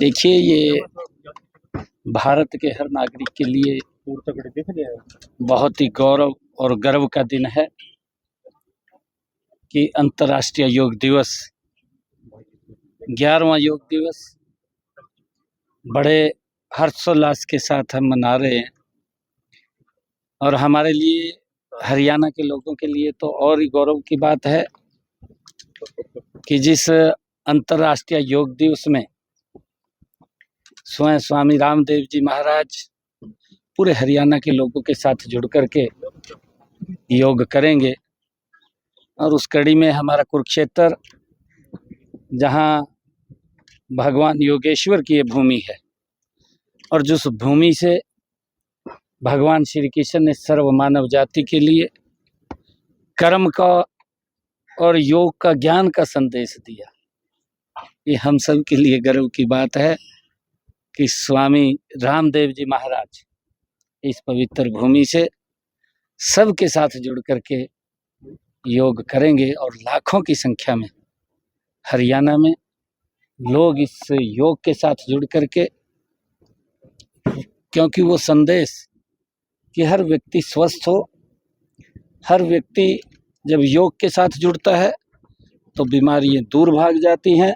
देखिए, ये भारत के हर नागरिक के लिए बहुत ही गौरव और गर्व का दिन है कि अंतर्राष्ट्रीय योग दिवस 11वां योग दिवस बड़े हर्षोल्लास के साथ हम मना रहे हैं। और हमारे लिए, हरियाणा के लोगों के लिए तो और ही गौरव की बात है कि जिस अंतर्राष्ट्रीय योग दिवस में स्वयं स्वामी रामदेव जी महाराज पूरे हरियाणा के लोगों के साथ जुड़ करके योग करेंगे। और उस कड़ी में हमारा कुरुक्षेत्र, जहाँ भगवान योगेश्वर की ये भूमि है और जिस भूमि से भगवान श्री कृष्ण ने सर्व मानव जाति के लिए कर्म का और योग का, ज्ञान का संदेश दिया, ये हम सब के लिए गर्व की बात है कि स्वामी रामदेव जी महाराज इस पवित्र भूमि से सबके साथ जुड़ करके योग करेंगे। और लाखों की संख्या में हरियाणा में लोग इस योग के साथ जुड़ करके, क्योंकि वो संदेश कि हर व्यक्ति स्वस्थ हो, हर व्यक्ति जब योग के साथ जुड़ता है तो बीमारियां दूर भाग जाती हैं,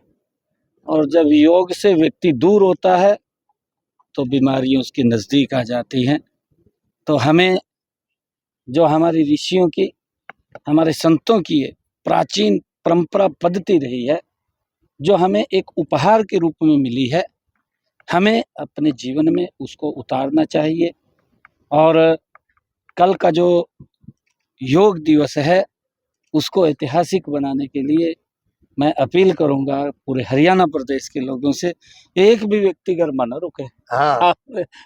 और जब योग से व्यक्ति दूर होता है तो बीमारियां उसके नज़दीक आ जाती हैं। तो हमें जो हमारी ऋषियों की, हमारे संतों की ये प्राचीन परंपरा पद्धति रही है, जो हमें एक उपहार के रूप में मिली है, हमें अपने जीवन में उसको उतारना चाहिए। और कल का जो योग दिवस है उसको ऐतिहासिक बनाने के लिए मैं अपील करूंगा पूरे हरियाणा प्रदेश के लोगों से, एक भी व्यक्ति घर में न रुके। हाँ,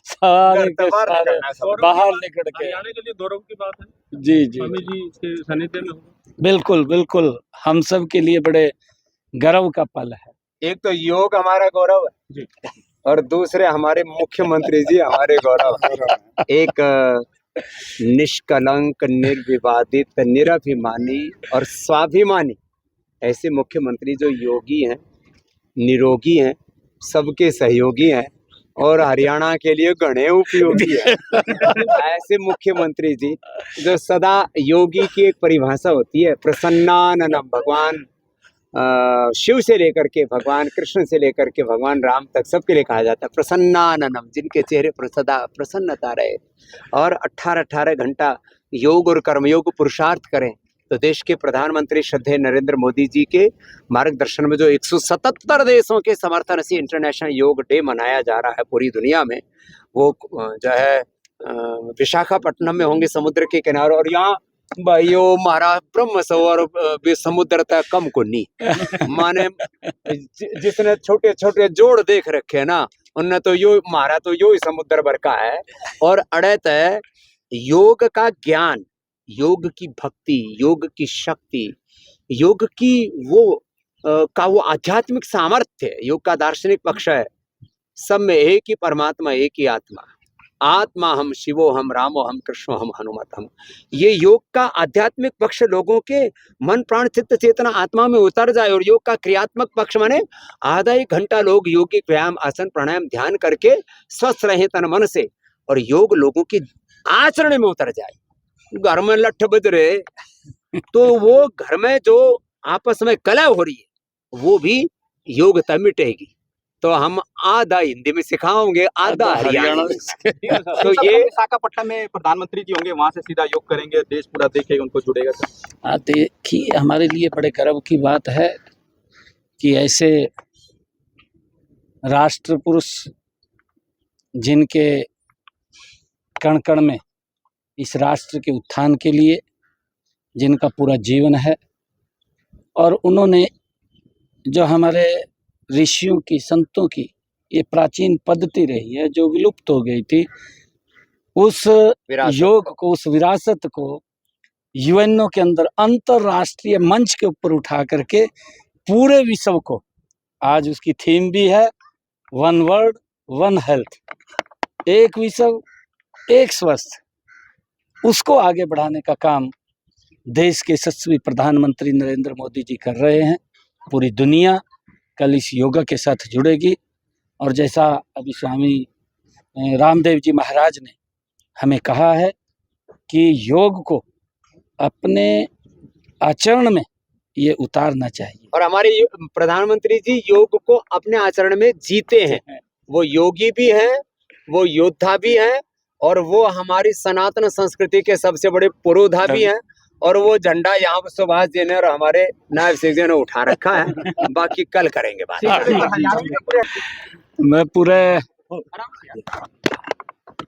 सारे के सारे बाहर निकल के। हरियाणा के लिए गौरव की बात है। जी जी स्वामी जी के सानिध्य में होगा। बिल्कुल बिल्कुल, हम सब के लिए बड़े गर्व का पल है। एक तो योग हमारा गौरव है जी, और दूसरे हमारे मुख्यमंत्री जी हमारे गौरव है। एक निष्कलंक, निर्विवादित, निराभिमानी और स्वाभिमानी ऐसे मुख्यमंत्री जो योगी हैं, निरोगी हैं, सबके सहयोगी हैं और हरियाणा के लिए घने उपयोगी है। ऐसे मुख्यमंत्री जी जो सदा, योगी की एक परिभाषा होती है प्रसन्नाननम, भगवान शिव से लेकर के भगवान कृष्ण से लेकर के भगवान राम तक सबके लिए कहा जाता है प्रसन्नाननम, जिनके चेहरे पर सदा प्रसन्नता रहे और 18-18 घंटा योग और कर्मयोग पुरुषार्थ करें। तो देश के प्रधानमंत्री श्रद्धेय नरेंद्र मोदी जी के मार्गदर्शन में जो 177 देशों के समर्थन से इंटरनेशनल योग डे मनाया जा रहा है पूरी दुनिया में, वो जो है विशाखापट्टनम में होंगे समुद्र के किनारे। और यहाँ भाइयों महाराज ब्रह्म सरोवर समुद्र तक कम को नहीं माने, जिसने छोटे छोटे जोड़ देख रखे है ना, उनने तो यो मारा तो यो ही समुद्र भर का है। और अड़ैत है योग का ज्ञान, योग की भक्ति, योग की शक्ति, योग की वो आध्यात्मिक सामर्थ्य, योग का दार्शनिक पक्ष है सब में एक ही परमात्मा, एक ही आत्मा, आत्मा हम शिवो हम रामो हम कृष्णो हम हनुमत हम। ये योग का आध्यात्मिक पक्ष लोगों के मन प्राण चित्त चेतना आत्मा में उतर जाए। और योग का क्रियात्मक पक्ष माने आधा 1 घंटा लोग योगिक व्यायाम, आसन, प्राणायाम, ध्यान करके स्वस्थ रहे तन मन से, और योग लोगों की आचरण में उतर जाए। घर में लठ बज रहे तो वो घर में जो आपस में कलह हो रही है वो भी योगता मिटेगी। तो हम आधा हिंदी में सिखाओगे, आधा हरियाणा में। तो ये विशाखापट्टनम में प्रधानमंत्री जी होंगे, वहां से सीधा योग करेंगे, देश पूरा देखेगा, उनको जुड़ेगा। देखिए, हमारे लिए बड़े गर्व की बात है कि ऐसे राष्ट्र पुरुष जिनके कण कण में इस राष्ट्र के उत्थान के लिए जिनका पूरा जीवन है, और उन्होंने जो हमारे ऋषियों की, संतों की ये प्राचीन पद्धति रही है जो विलुप्त हो गई थी, उस योग को, उस विरासत को यूएनओ के अंदर अंतरराष्ट्रीय मंच के ऊपर उठा करके पूरे विश्व को, आज उसकी थीम भी है वन वर्ल्ड वन हेल्थ, एक विश्व एक स्वस्थ, उसको आगे बढ़ाने का काम देश के यशस्वी प्रधानमंत्री नरेंद्र मोदी जी कर रहे हैं। पूरी दुनिया कल इस योगा के साथ जुड़ेगी और जैसा अभी स्वामी रामदेव जी महाराज ने हमें कहा है कि योग को अपने आचरण में ये उतारना चाहिए। और हमारे प्रधानमंत्री जी योग को अपने आचरण में जीते हैं। वो योगी भी हैं, वो योद्धा भी हैं, और वो हमारी सनातन संस्कृति के सबसे बड़े पुरोधा भी हैं। और वो झंडा यहाँ पर सुभाष जी ने और हमारे नायब सिंह जी ने उठा रखा है। बाकी कल करेंगे बात। मैं पूरे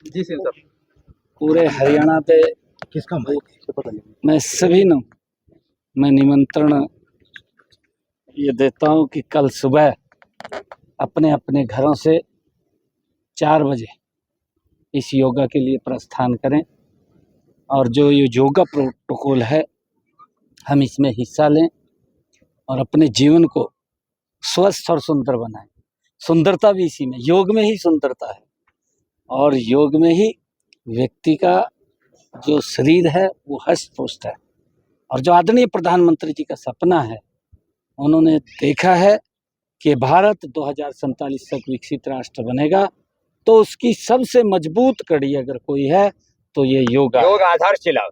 जी सर पूरे हरियाणा पे किसका मैं सभी ने मैं निमंत्रण ये देता हूँ कि कल सुबह अपने अपने घरों से 4 बजे इस योगा के लिए प्रस्थान करें, और जो ये योगा प्रोटोकॉल है हम इसमें हिस्सा लें और अपने जीवन को स्वस्थ और सुंदर बनाएं। सुंदरता भी इसी में, योग में ही सुंदरता है, और योग में ही व्यक्ति का जो शरीर है वो हष्ट पुष्ट है। और जो आदरणीय प्रधानमंत्री जी का सपना है, उन्होंने देखा है कि भारत 2047 तक विकसित राष्ट्र बनेगा, तो उसकी सबसे मजबूत कड़ी अगर कोई है तो ये योग आधारशिला।